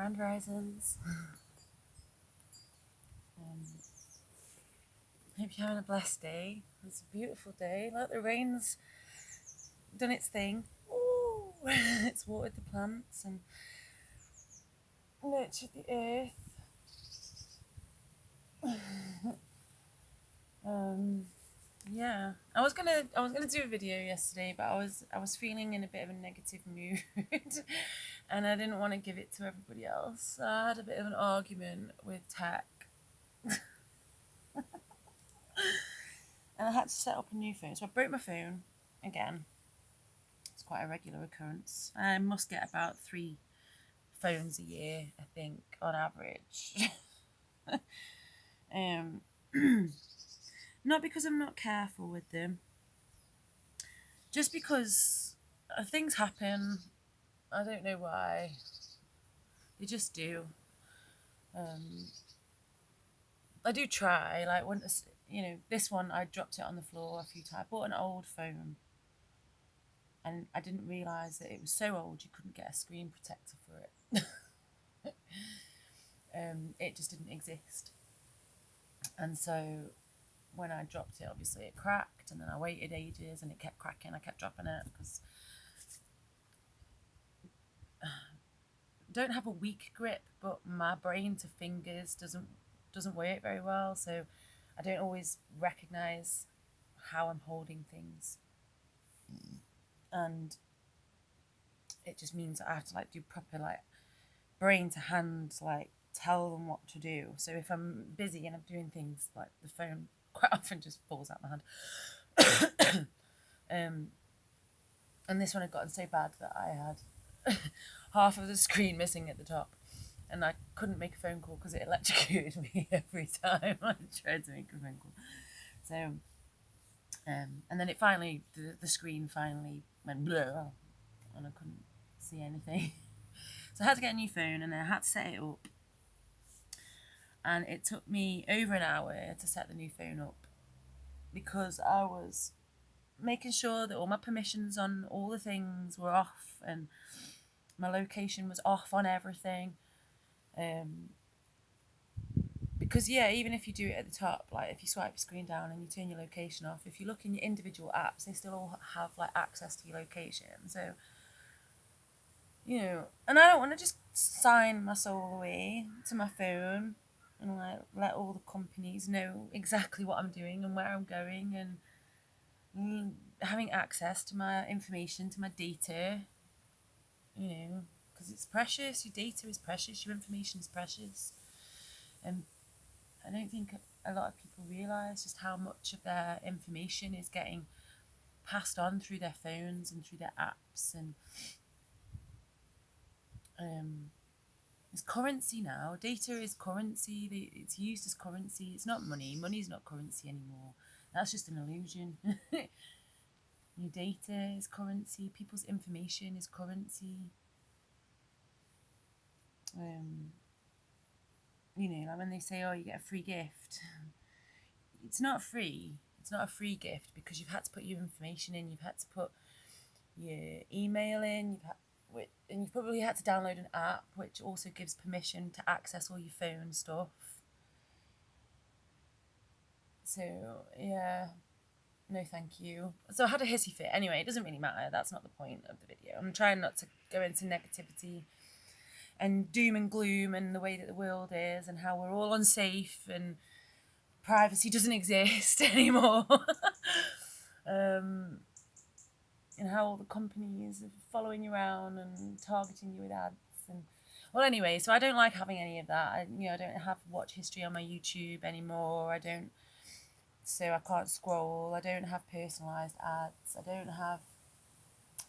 Grand Risings. Hope you're having a blessed day. It's a beautiful day. Look, the rain's done its thing. Ooh. It's watered the plants and nurtured the earth. Yeah, I was gonna do a video yesterday, but I was feeling in a bit of a negative mood, and I didn't want to give it to everybody else. So I had a bit of an argument with tech, and I had to set up a new phone. So I broke my phone again. It's quite a regular occurrence. I must get about 3 phones a year, I think, on average. Not because I'm not careful with them, just because things happen. I don't know why. They just do. I do try. Like when this one, I dropped it on the floor a few times. I bought an old phone, and I didn't realise that it was so old you couldn't get a screen protector for it. It just didn't exist, and so when I dropped it, obviously it cracked, and then I waited ages, and it kept cracking. I kept dropping it because I don't have a weak grip, but my brain to fingers doesn't work very well, so I don't always recognise how I'm holding things, and it just means I have to do proper brain to hand, tell them what to do. So if I'm busy and I'm doing things, the phone quite often just falls out my hand. And this one had gotten so bad that I had half of the screen missing at the top, and I couldn't make a phone call because it electrocuted me every time I tried to make a phone call. So and then the screen finally went blur, and I couldn't see anything. So I had to get a new phone, and I had to set it up, and it took me over an hour to set the new phone up because I was making sure that all my permissions on all the things were off, and my location was off on everything. Because even if you do it at the top, if you swipe your screen down and you turn your location off, if you look in your individual apps, they still all have access to your location. So and I don't want to just sign my soul away to my phone and let all the companies know exactly what I'm doing and where I'm going, and having access to my information, to my data, because it's precious. Your data is precious, your information is precious, and I don't think a lot of people realise just how much of their information is getting passed on through their phones and through their apps, and it's currency now. Data is currency. It's used as currency. It's not money. Money's not currency anymore. That's just an illusion. Your data is currency. People's information is currency. When they say, "Oh, you get a free gift," it's not free. It's not a free gift because you've had to put your information in. You've had to put your email in. And you've probably had to download an app which also gives permission to access all your phone stuff. So yeah, no thank you. So I had a hissy fit. Anyway, it doesn't really matter. That's not the point of the video. I'm trying not to go into negativity and doom and gloom and the way that the world is and how we're all unsafe and privacy doesn't exist anymore. And how all the companies are following you around and targeting you with ads. And well, anyway, so I don't like having any of that. I don't have watch history on my YouTube anymore. So I can't scroll. I don't have personalised ads. I don't have,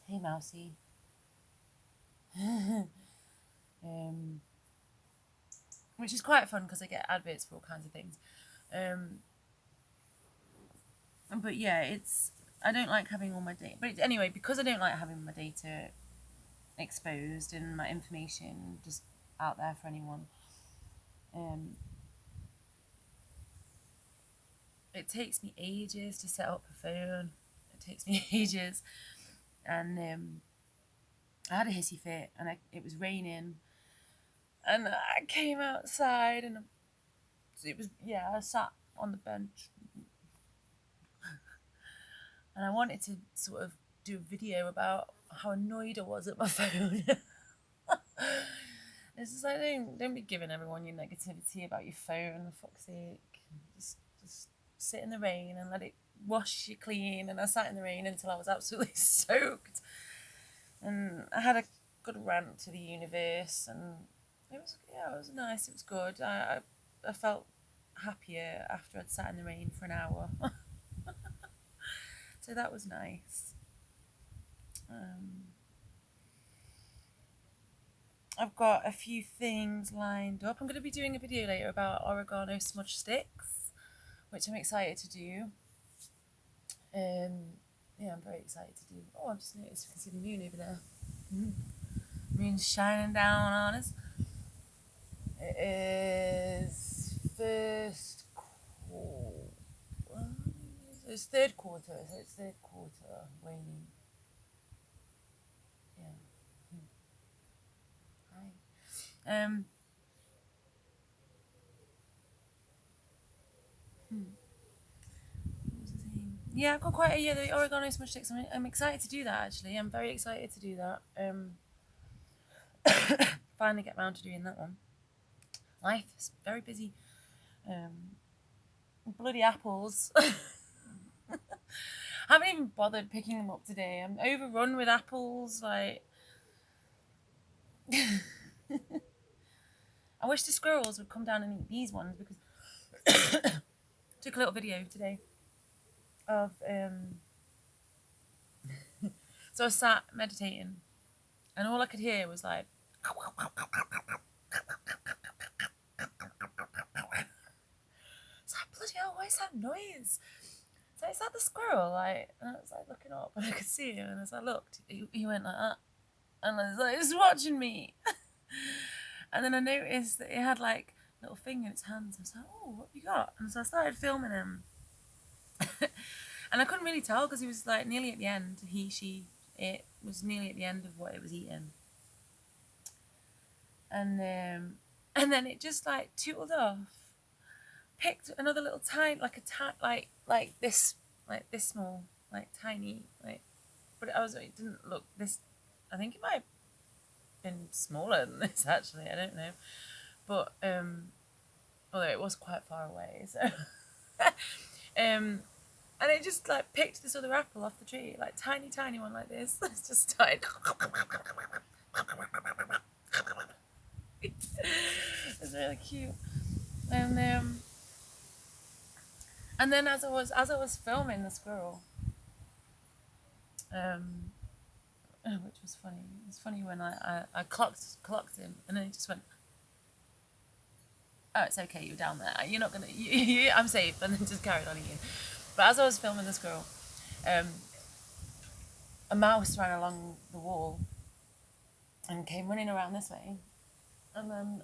hey mousy. Which is quite fun because I get adverts for all kinds of things. But yeah, I don't like having all my data. But anyway, because I don't like having my data exposed and my information just out there for anyone, it takes me ages to set up a phone. It takes me ages, and I had a hissy fit, and it was raining, And I came outside and it was, yeah, I sat on the bench and I wanted to sort of do a video about how annoyed I was at my phone. It's just like, don't be giving everyone your negativity about your phone, for fuck's sake. Just sit in the rain and let it wash you clean. And I sat in the rain until I was absolutely soaked. And I had a good rant to the universe, and it was nice. It was good. I felt happier after I'd sat in the rain for an hour. So that was nice. I've got a few things lined up. I'm going to be doing a video later about oregano smudge sticks, which I'm excited to do. Yeah, I'm very excited to do. Oh, I've just noticed you can see the moon over there. Moon's shining down on us. It is first quarter. It's third quarter. So it's third quarter waning. Yeah. Hi. What was I saying? Yeah, I've got quite a the oregano smudge sticks. I'm excited to do that. Actually, I'm very excited to do that. Finally get round to doing that one. Life is very busy. Bloody apples. I haven't even bothered picking them up today. I'm overrun with apples. Like, I wish the squirrels would come down and eat these ones, because I took a little video today of so I sat meditating and all I could hear was like it's like, bloody hell, what is that noise? So is that the squirrel? Like, and I was like looking up and I could see him, and as I looked, he went like that, and I was like, it's watching me. And then I noticed that it had like a little thing in its hands. I was like, oh, what have you got? And so I started filming him. And I couldn't really tell because he was like nearly at the end. It was nearly at the end of what it was eating. And then it just like tootled off, picked another little tiny, like this small, like tiny, like, but it didn't look this. I think it might have been smaller than this actually. I don't know, but although it was quite far away, so and it just like picked this other apple off the tree, like tiny one like this. It's just started. It's really cute, and then as I was filming the squirrel, which was funny. It was funny when I clocked him, and then he just went, "Oh, it's okay, you're down there. You're not gonna. I'm safe," and then just carried on eating. But as I was filming the squirrel, a mouse ran along the wall and came running around this way, and then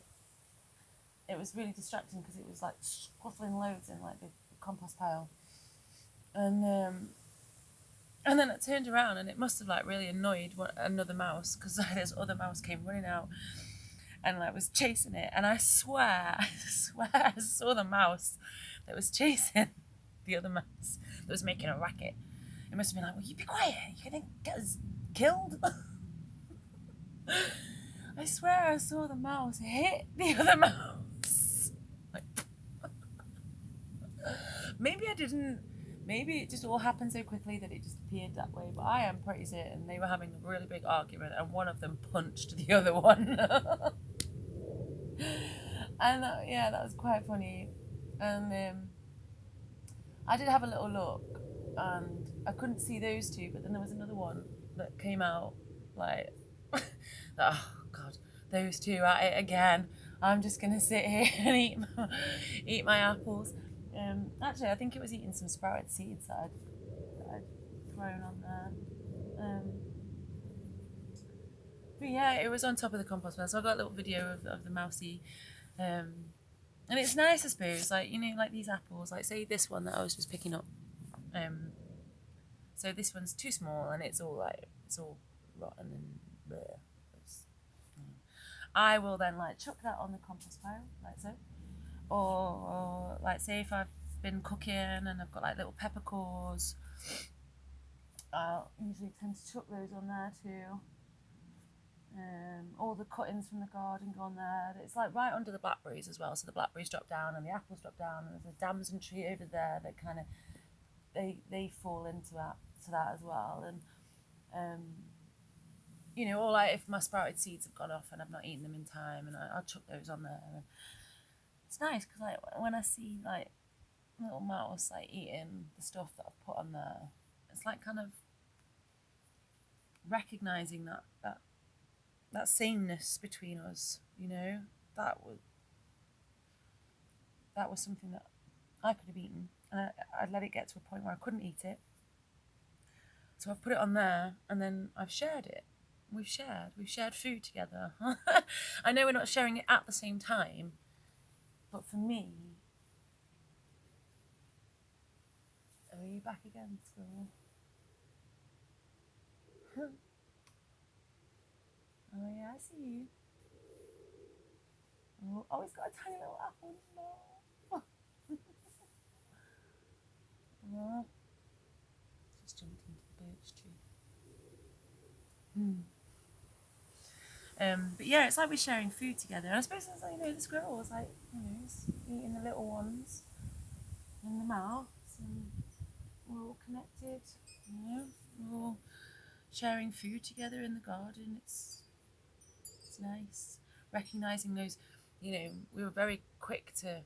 it was really distracting because it was like scuffling loads in like the compost pile, and then it turned around and it must have like really annoyed another mouse, because this other mouse came running out and like was chasing it, and I swear I saw the mouse that was chasing the other mouse that was making a racket. It must have been like, well, you be quiet, you're gonna get us killed. I swear I saw the mouse hit the other mouse. Like, maybe I didn't. Maybe it just all happened so quickly that it just appeared that way. But I am pretty certain they were having a really big argument, and one of them punched the other one. And yeah, that was quite funny. And I did have a little look, and I couldn't see those two. But then there was another one that came out like, oh god, those two at it again. I'm just gonna sit here and eat my apples. Actually, I think it was eating some sprouted seeds that I'd thrown on there. But yeah, it was on top of the compost pile, so I got a little video of the mousey. And it's nice, I suppose, like, you know, like these apples, like say this one that I was just picking up. So this one's too small and it's all rotten and bleh. I will then like chuck that on the compost pile, like so. Or like say if I've been cooking and I've got like little peppercorns, I'll usually tend to chuck those on there too. All the cuttings from the garden go on there. It's like right under the blackberries as well, so the blackberries drop down and the apples drop down, and there's a damson tree over there that kind of they fall into that as well. And you know, or like if my sprouted seeds have gone off and I've not eaten them in time, and I'll chuck those on there. And it's nice because like when I see like little mouse like eating the stuff that I've put on there, it's like kind of recognizing that sameness between us, you know. That was something that I could have eaten, and I'd let it get to a point where I couldn't eat it, so I've put it on there, and then I've shared it. We've shared food together. I know we're not sharing it at the same time, but for me, are you back again, squirrel? Oh yeah, I see you. Oh, he's got a tiny little apple. No. Oh, just jumped into the birch tree. But yeah, it's like we're sharing food together. And I suppose it's like, you know, the squirrel was like, you know, he's eating the little ones in the mouth, and we're all connected, you know, we're all sharing food together in the garden. It's nice. Recognising those, you know, we were very quick to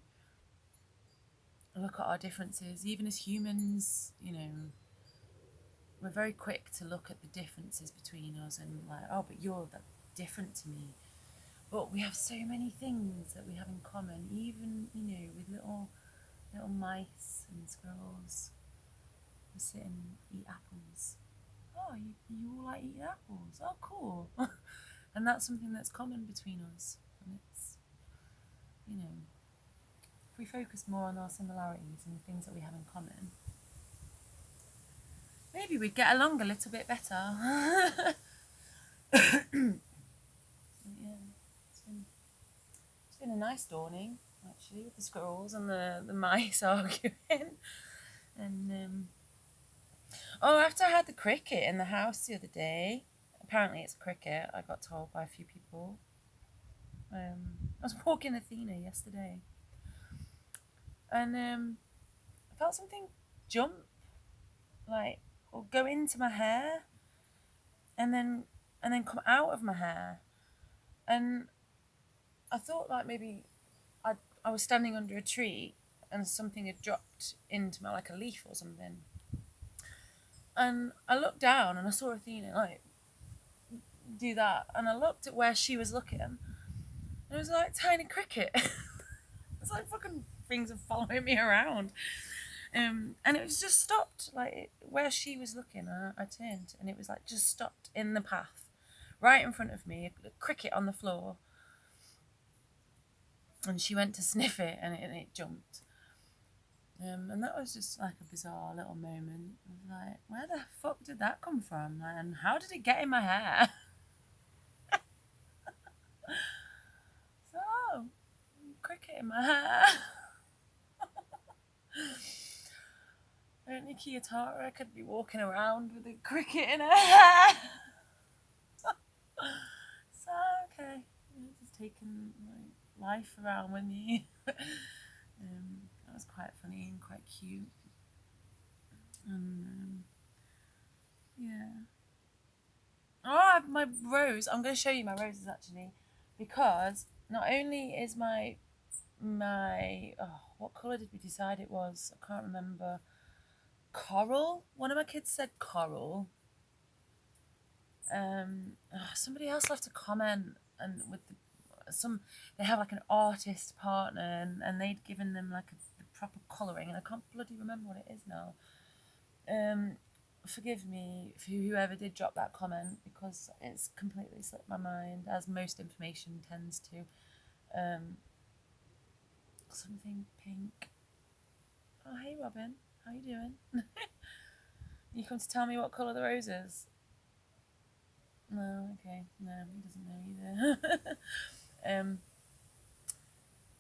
look at our differences, even as humans, you know, we're very quick to look at the differences between us and like, oh, but you're different to me. But we have so many things that we have in common, even, you know, with little mice and squirrels. We sit and eat apples. Oh, you all like eating apples? Oh, cool. And that's something that's common between us. And it's, you know, if we focus more on our similarities and the things that we have in common, maybe we'd get along a little bit better. Yeah, it's been a nice dawning, actually, with the squirrels and the mice arguing. And after I had the cricket in the house the other day, apparently it's a cricket, I got told by a few people. I was walking Athena yesterday, and I felt something jump, like, or go into my hair, and then come out of my hair, and I thought like maybe I was standing under a tree and something had dropped into my, like a leaf or something. And I looked down and I saw Athena like do that, and I looked at where she was looking, and it was like tiny cricket. It's like fucking things are following me around. And it was just stopped like where she was looking. I turned and it was like just stopped in the path, right in front of me, a cricket on the floor. And she went to sniff it, and it jumped. And that was just like a bizarre little moment. I was like, where the fuck did that come from? And how did it get in my hair? So, cricket in my hair. Only Kiyotara could be walking around with a cricket in her hair. So, okay. Just taking life around with me. That was quite funny and quite cute. And yeah. Oh, my rose. I'm going to show you my roses actually, because not only is my what colour did we decide it was? I can't remember. Coral. One of my kids said coral. Somebody else left a comment, and with they have like an artist partner, and they'd given them like the proper colouring, and I can't bloody remember what it is now. Forgive me for whoever did drop that comment, because it's completely slipped my mind, as most information tends to. Something pink. Oh, hey Robin, how you doing? You come to tell me what colour the rose is? No, okay, no, he doesn't know either.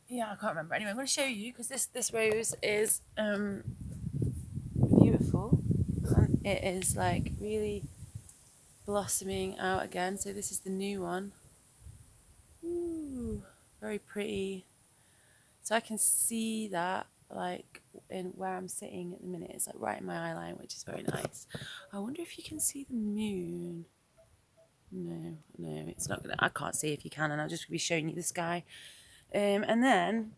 Yeah, I can't remember. Anyway, I'm going to show you because this rose is beautiful, and it is like really blossoming out again. So this is the new one. Ooh, very pretty. So I can see that like in where I'm sitting at the minute. It's like right in my eye line, which is very nice. I wonder if you can see the moon. No, it's not gonna. I can't see if you can, and I'll just be showing you the sky. And then,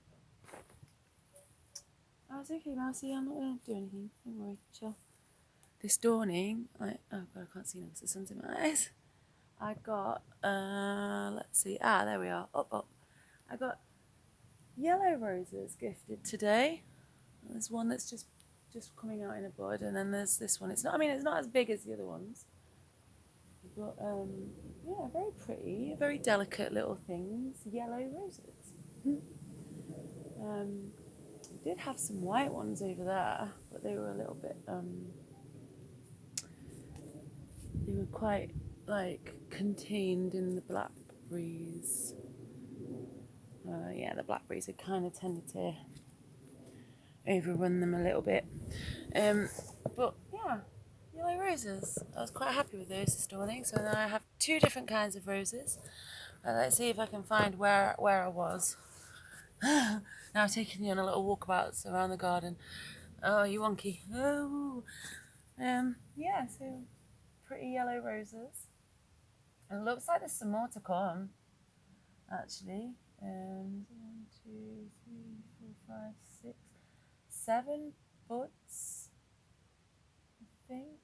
oh, it's okay, Mousy. I'm not gonna do anything. Don't worry, chill. This dawning, oh god, I can't see now because the sun's in my eyes. I got, let's see. There we are. Up. I got yellow roses gifted today. There's one that's just coming out in a bud, and then there's this one. It's not. I mean, it's not as big as the other ones. But yeah, very pretty, very delicate little things, yellow roses. Did have some white ones over there, but they were a little bit, they were quite like contained in the blackberries. Yeah, the blackberries had kind of tended to overrun them a little bit. But yeah, yellow roses. I was quite happy with those this morning. So now I have two different kinds of roses. Let's see if I can find where I was. Now I'm taking you on a little walkabout around the garden. Oh, you wonky. Oh, yeah. So pretty yellow roses. It looks like there's some more to come. Actually, 1, 2, 3, 4, 5, 6, 7 buds, I think.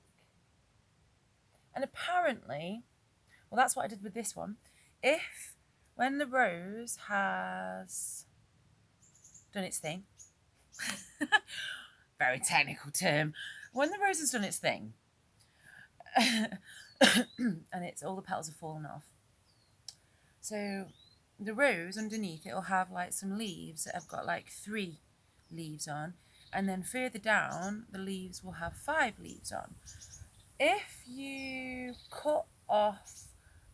And apparently, well, that's what I did with this one. When the rose has done its thing, very technical term, when the rose has done its thing, and it's all the petals have fallen off, so the rose underneath, it'll have like some leaves that have got like 3 leaves on, and then further down the leaves will have 5 leaves on. If you cut off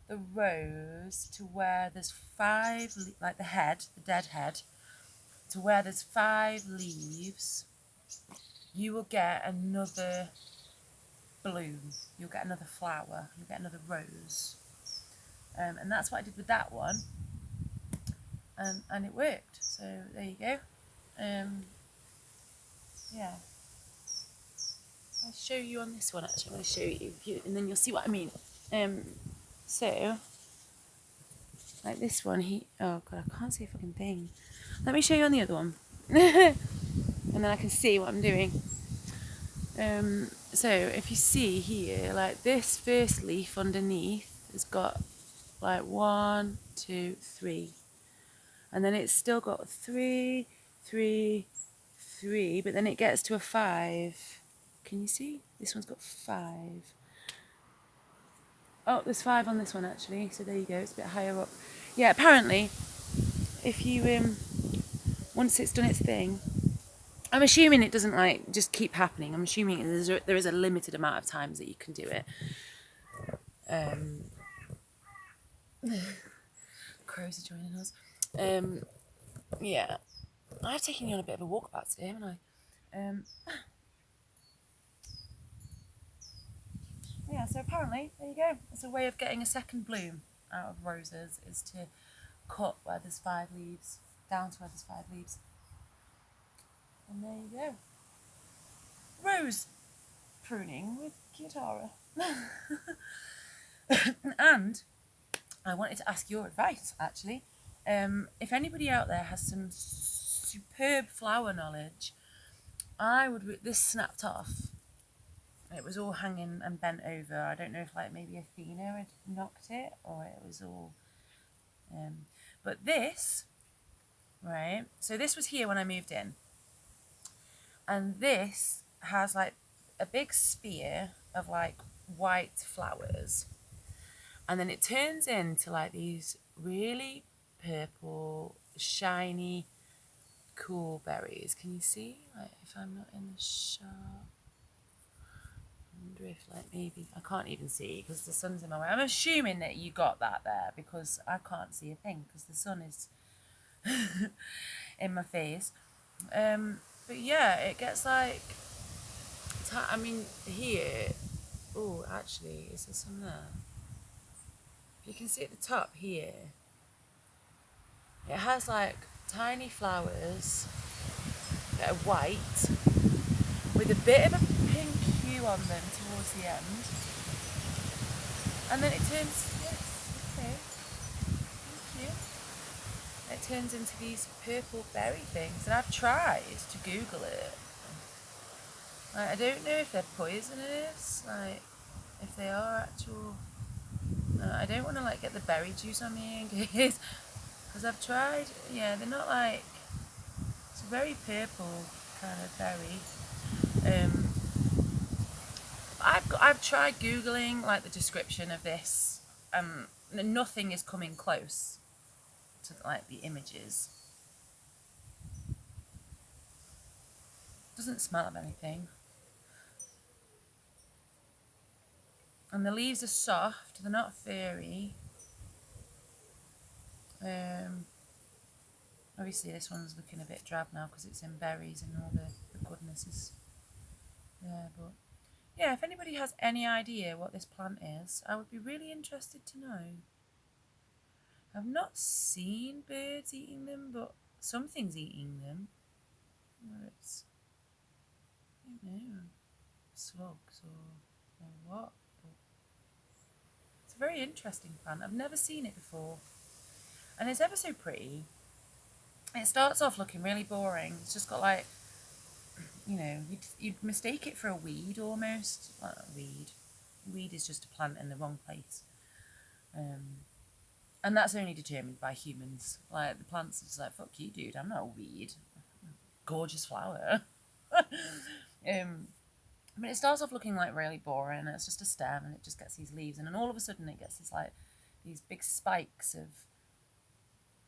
the rose to where there's 5, like the dead head, to where there's 5 leaves, you will get another bloom, you'll get another flower, you'll get another rose. And that's what I did with that one. And it worked. So there you go. Yeah. I'll show you on this one actually. I'm going to show you, and then you'll see what I mean. So, like this one, oh god, I can't see if I can thing. Let me show you on the other one. And then I can see what I'm doing. So if you see here, like this first leaf underneath has got like 1, 2, 3. And then it's still got 3, 3, 3, but then it gets to a 5. Can you see? This one's got 5. Oh, there's 5 on this one actually, so there you go, it's a bit higher up. Yeah, apparently, if you, once it's done its thing, I'm assuming it doesn't like just keep happening. I'm assuming there is a limited amount of times that you can do it. Crows are joining us. Yeah, I've taken you on a bit of a walkabout today, haven't I? Yeah, so apparently, there you go. It's a way of getting a second bloom out of roses, is to cut where there's 5 leaves, down to where there's 5 leaves. And there you go. Rose pruning with Kitara. And I wanted to ask your advice, actually. If anybody out there has some superb flower knowledge, this snapped off. It was all hanging and bent over. I don't know if like maybe Athena had knocked it or it was all... but this, right, so this was here when I moved in. And this has like a big spear of like white flowers. And then it turns into like these really purple, shiny, cool berries. Can you see? Like if I'm not in the shot. wonder if, like, maybe I can't even see because the sun's in my way. I'm assuming that you got that there because I can't see a thing because the sun is in my face. But yeah, it gets like, I mean, here. Oh, actually, is there some there? If you can see at the top here, it has like tiny flowers that are white with a bit of a pink hue on them towards the end. And then it turns, yes, okay, thank you. It turns into these purple berry things. And I've tried to Google it. Like, I don't know if they're poisonous, like, if they are actual. I don't want to, like, get the berry juice on me in case. Because I've tried, yeah, they're not like, it's a very purple kind of berry. I've tried Googling like the description of this. Nothing is coming close to like the images. Doesn't smell of anything. And the leaves are soft. They're not furry. Obviously this one's looking a bit drab now because it's in berries and all the goodness is there. But yeah, if anybody has any idea what this plant is, I would be really interested to know. I've not seen birds eating them, but something's eating them. Whether it's, I don't know, slugs or what. But it's a very interesting plant. I've never seen it before. And it's ever so pretty. It starts off looking really boring. It's just got like, you know, you'd mistake it for a weed almost. Well, not a weed. Weed is just a plant in the wrong place. And that's only determined by humans. Like, the plant's just like, fuck you, dude, I'm not a weed. Gorgeous flower. But it starts off looking like really boring. It's just a stem and it just gets these leaves. And then all of a sudden it gets this, like, these big spikes of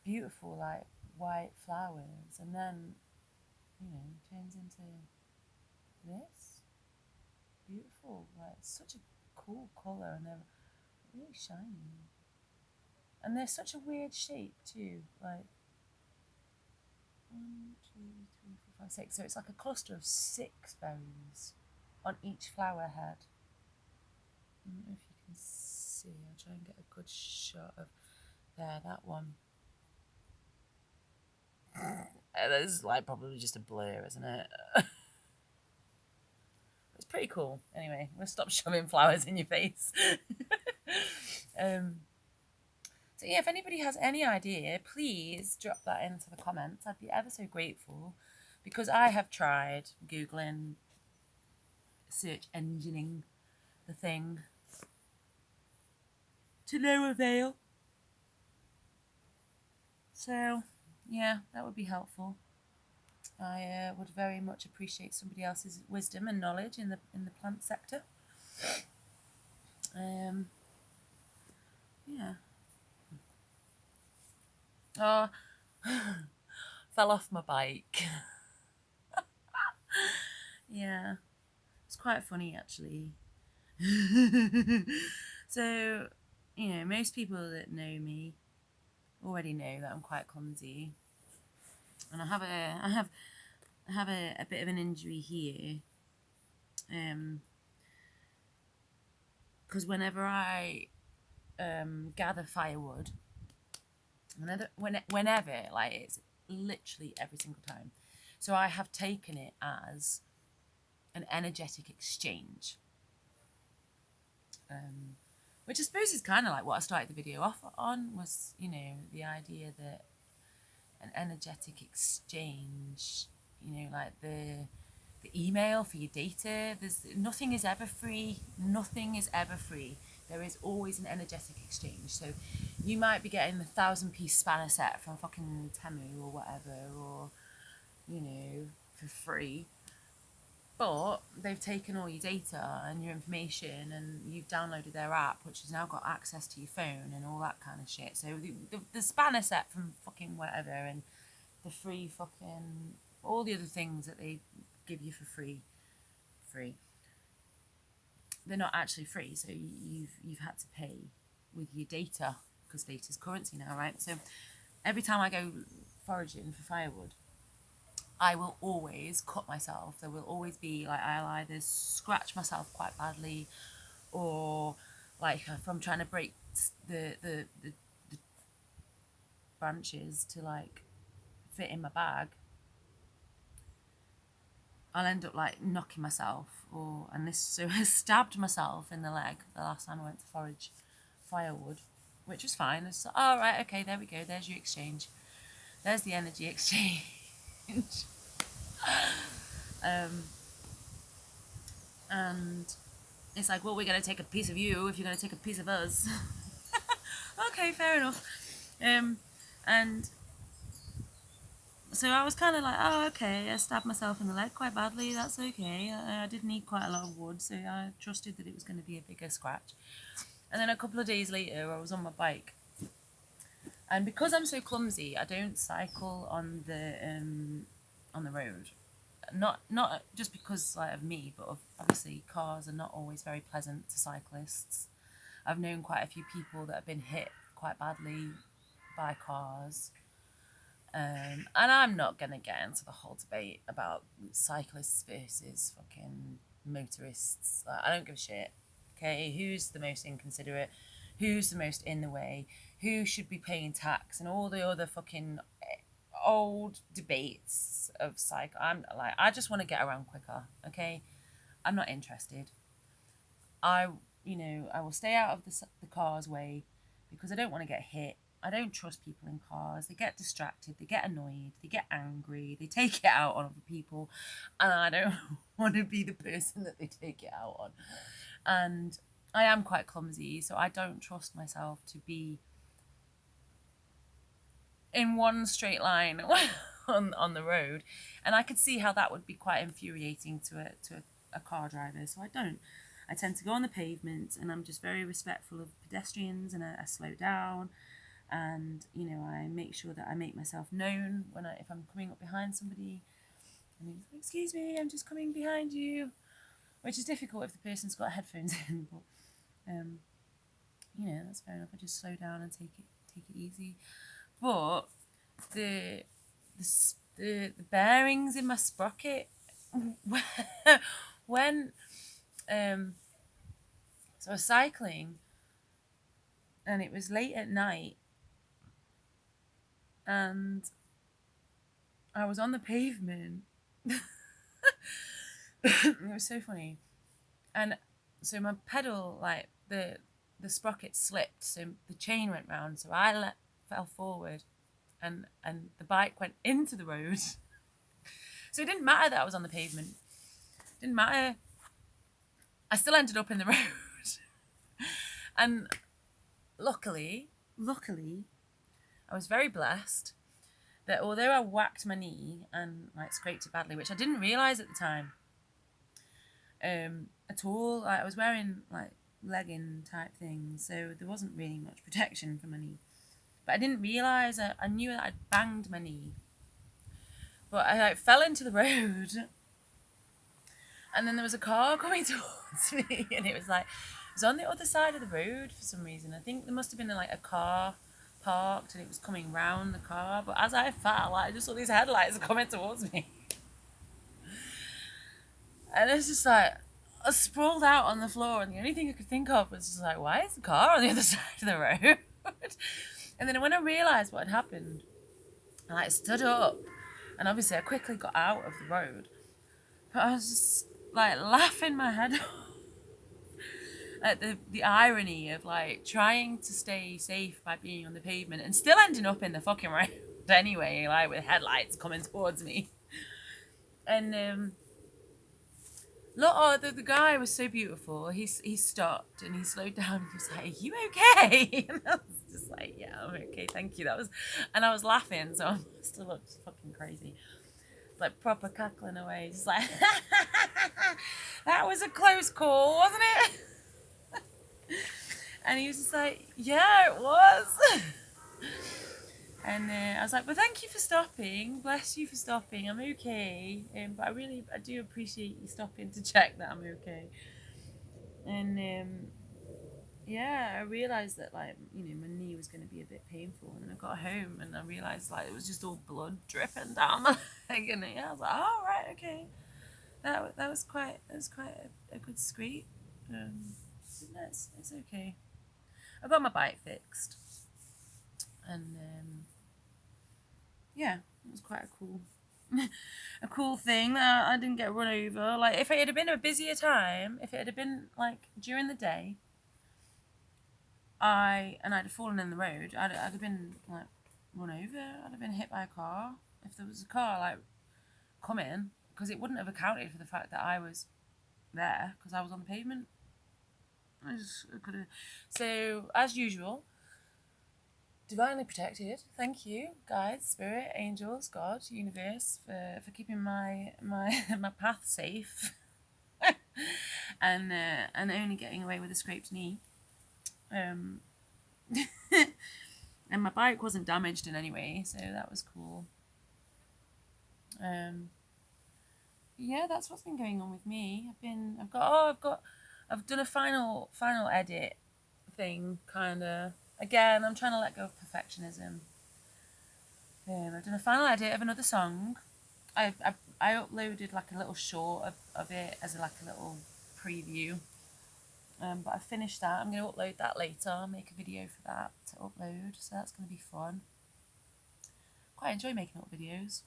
beautiful, like, white flowers. And then, you know, turns into this. Beautiful. Like, it's such a cool colour and they're really shiny. And they're such a weird shape too. Like, 1, 2, 3, 4, 5, 6. So it's like a cluster of 6 berries on each flower head. I don't know if you can see. I'll try and get a good shot of there, that one. That is like probably just a blur, isn't it? It's pretty cool. Anyway, we'll stop shoving flowers in your face. So yeah, if anybody has any idea, please drop that into the comments. I'd be ever so grateful because I have tried Googling, search engineing the thing to no avail. So yeah, that would be helpful. I would very much appreciate somebody else's wisdom and knowledge in the plant sector. Yeah. Oh, fell off my bike. Yeah, it's quite funny actually. So, you know, most people that know me already know that I'm quite clumsy, and I have a bit of an injury here. Because whenever I gather firewood, whenever, like, it's literally every single time. So I have taken it as an energetic exchange, which I suppose is kind of like what I started the video off on, was, you know, the idea that an energetic exchange, you know, like the email for your data, nothing is ever free. Nothing is ever free. There is always an energetic exchange. So you might be getting the 1,000-piece spanner set from fucking Temu or whatever, or, you know, for free. But they've taken all your data and your information and you've downloaded their app, which has now got access to your phone and all that kind of shit. So the spanner set from fucking whatever and the free fucking, all the other things that they give you for free. they're not actually free. So you've had to pay with your data, because data's currency now, right? So every time I go foraging for firewood, I will always cut myself. There will always be like, I'll either scratch myself quite badly, or like if I'm trying to break the branches to like fit in my bag, I'll end up like knocking myself, so I stabbed myself in the leg the last time I went to forage firewood, which was fine. It's oh right, okay, there we go. There's your exchange. There's the energy exchange. And it's like, well, we're gonna take a piece of you if you're gonna take a piece of us. Okay, fair enough. And so I was kind of like, oh, okay, I stabbed myself in the leg quite badly, that's okay. I did need quite a lot of wood, so I trusted that it was going to be a bigger scratch. And then a couple of days later, I was on my bike. And because I'm so clumsy, I don't cycle on the road. Not just because like, of me, but obviously cars are not always very pleasant to cyclists. I've known quite a few people that have been hit quite badly by cars. And I'm not going to get into the whole debate about cyclists versus fucking motorists. Like, I don't give a shit. Okay, who's the most inconsiderate? Who's the most in the way? Who should be paying tax? And all the other fucking old debates of cycle. I'm like, I just want to get around quicker. Okay, I'm not interested. I will stay out of the car's way because I don't want to get hit. I don't trust people in cars. They get distracted, they get annoyed, they get angry, they take it out on other people, and I don't want to be the person that they take it out on. And I am quite clumsy, so I don't trust myself to be in one straight line on the road. And I could see how that would be quite infuriating to a car driver, so I don't. I tend to go on the pavement, and I'm just very respectful of pedestrians, and I slow down. And I make sure that I make myself known if I'm coming up behind somebody, and he's like, excuse me, I'm just coming behind you, which is difficult if the person's got headphones in, but that's fair enough. I just slow down and take it easy. But the bearings in my sprocket when so I was cycling, and it was late at night, and I was on the pavement. It was so funny. And so my pedal, like the sprocket slipped, so the chain went round, so I fell forward, and the bike went into the road. So it didn't matter that I was on the pavement. It didn't matter. I still ended up in the road. And luckily, I was very blessed that although I whacked my knee and like scraped it badly, which I didn't realise at the time at all. Like, I was wearing like legging type things, so there wasn't really much protection for my knee. But I didn't realise, I knew that I'd banged my knee. But I like fell into the road, and then there was a car coming towards me, and it was on the other side of the road for some reason. I think there must have been like a car parked, and it was coming round the car. But as I fell, I just saw these headlights coming towards me, and it's just like I sprawled out on the floor, and the only thing I could think of was just like, why is the car on the other side of the road? And then when I realised what had happened, I like stood up, and obviously I quickly got out of the road. But I was just like laughing my head off at the irony of like trying to stay safe by being on the pavement and still ending up in the fucking road anyway, like with headlights coming towards me. And look, the guy was so beautiful. He stopped and he slowed down. He was like, "Are you okay?" And I was just like, "Yeah, I'm okay, thank you." And I was laughing, so I still looked fucking crazy, like proper cackling away, just like, "That was a close call, wasn't it?" And he was just like, "Yeah, it was." And I was like, "Well, thank you for stopping. Bless you for stopping. I'm okay. But I do appreciate you stopping to check that I'm okay." And yeah, I realised that, like, you know, my knee was going to be a bit painful, and then I got home and I realised, like, it was just all blood dripping down my leg, and yeah, I was like, oh right, okay, that was quite a good scrape. No, it's okay. I got my bike fixed, and yeah, it was quite a cool a cool thing that I didn't get run over. Like, if it had been a busier time, if it had been like during the day, I'd have fallen in the road, I'd have been like run over. I'd have been hit by a car if there was a car like coming, because it wouldn't have accounted for the fact that I was there because I was on the pavement. I could have. So as usual, divinely protected. Thank you, guides, spirit, angels, God, universe, for keeping my my path safe, and only getting away with a scraped knee. Um, and my bike wasn't damaged in any way, so that was cool. Um, yeah, that's what's been going on with me. I've done a final edit thing, kind of. Again, I'm trying to let go of perfectionism. I've done a final edit of another song. I uploaded like a little short of it as like a little preview. But I finished that. I'm going to upload that later. I'll make a video for that to upload. So that's going to be fun. Quite enjoy making up videos.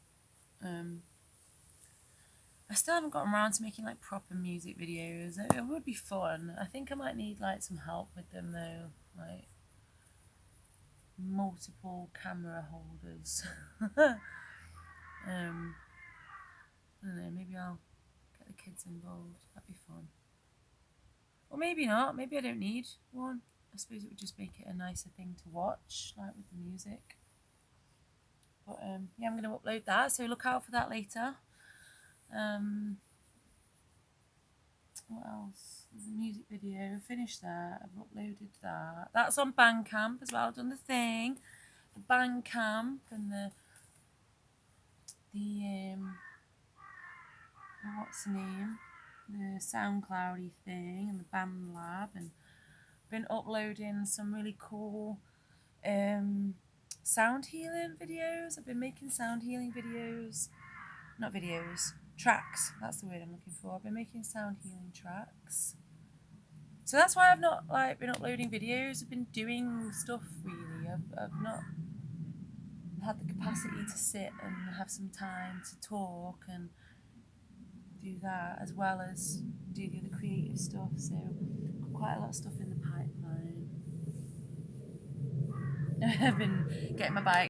I still haven't gotten around to making like proper music videos. It would be fun. I think I might need like some help with them though. Like multiple camera holders. I don't know, maybe I'll get the kids involved. That'd be fun. Or maybe not. Maybe I don't need one. I suppose it would just make it a nicer thing to watch, like with the music. But yeah, I'm going to upload that, so look out for that later. What else? There's a music video. Finished that. I've uploaded that. That's on Bandcamp as well. I've done the thing. The Bandcamp and the what's the name? The SoundCloudy thing and the BandLab, and been uploading some really cool sound healing videos. I've been making sound healing videos. Not videos. Tracks. That's the word I'm looking for. I've been making sound healing tracks. So that's why I've not like been uploading videos. I've been doing stuff really. I've not had the capacity to sit and have some time to talk and do that as well as do the other creative stuff. So I've got quite a lot of stuff in the pipeline. I've been getting my bike